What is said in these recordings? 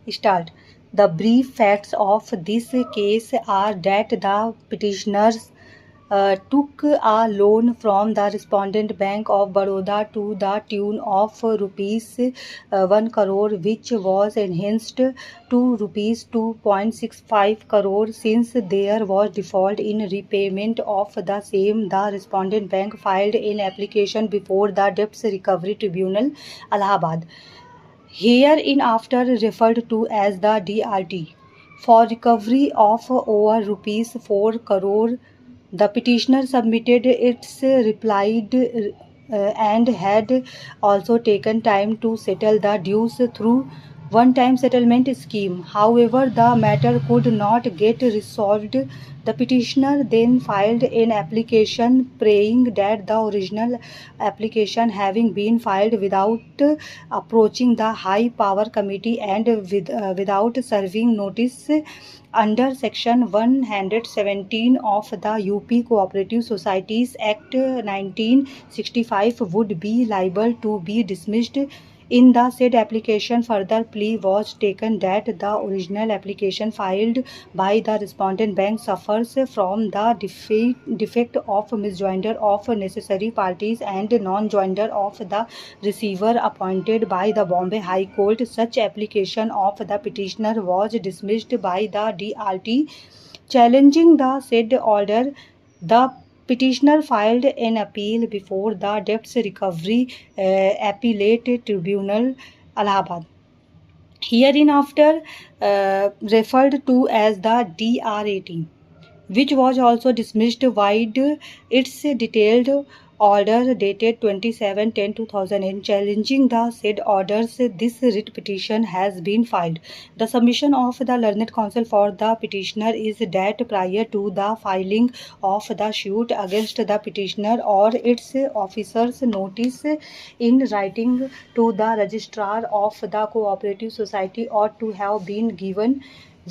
Start. The brief facts of this case are that the petitioners took a loan from the respondent Bank of Baroda to the tune of rupees 1 crore, which was enhanced to rupees 2.65 crore since there was default in repayment of the same. The respondent bank filed an application before the Debts Recovery Tribunal, Allahabad, hereinafter referred to as the DRT, for recovery of over rupees 4 crore. The petitioner submitted its replied and had also taken time to settle the dues through one-time settlement scheme. However, the matter could not get resolved. The petitioner then filed an application praying that the original application, having been filed without approaching the High Power Committee and without serving notice under Section 117 of the UP Cooperative Societies Act 1965, would be liable to be dismissed. In the said application, further plea was taken that the original application filed by the respondent bank suffers from the defect of misjoinder of necessary parties and non-joinder of the receiver appointed by the Bombay High Court. Such application of the petitioner was dismissed by the DRT. Challenging the said order, the petitioner filed an appeal before the Debts Recovery Appellate Tribunal, Allahabad, hereinafter referred to as the DRAT, which was also dismissed wide its detailed order dated 27/10/2008 challenging the said orders. This writ petition has been filed. The submission of the learned counsel for the petitioner is that prior to the filing of the suit against the petitioner or its officers, notice in writing to the registrar of the cooperative society ought to have been given,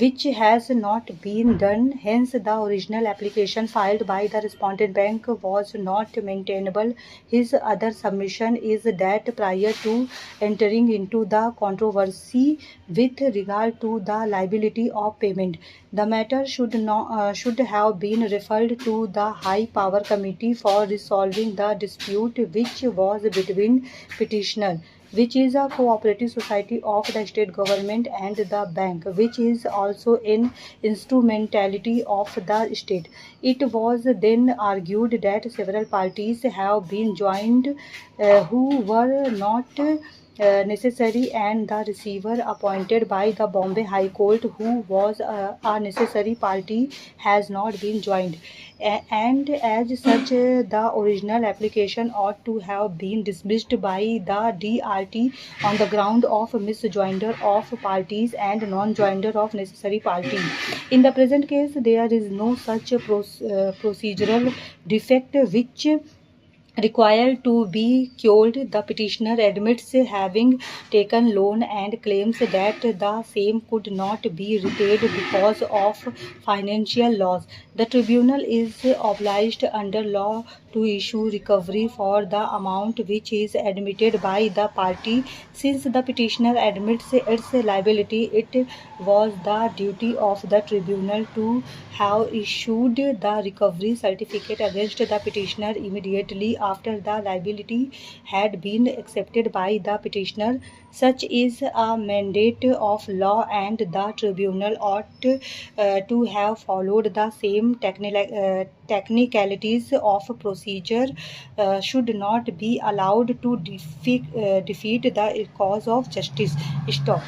which has not been done. Hence, the original application filed by the respondent bank was not maintainable. His other submission is that prior to entering into the controversy with regard to the liability of payment, the matter should have been referred to the High Power Committee for resolving the dispute, which was between petitioner, which is a cooperative society of the state government, and the bank, which is also an instrumentality of the state. It was then argued that several parties have been joined who were not necessary, and the receiver appointed by the Bombay High Court, who was a necessary party, has not been joined. And as such, the original application ought to have been dismissed by the DRT on the ground of misjoinder of parties and non-joinder of necessary party. In the present case, there is no such procedural defect which required to be cured. The petitioner admits having taken loan and claims that the same could not be repaid because of financial loss. The tribunal is obliged under law to issue recovery for the amount which is admitted by the party. Since the petitioner admits its liability, it was the duty of the tribunal to have issued the recovery certificate against the petitioner immediately after the liability had been accepted by the petitioner. Such is a mandate of law, and the tribunal ought to have followed the same technicalities of procedure, should not be allowed to defeat the cause of justice. Stop.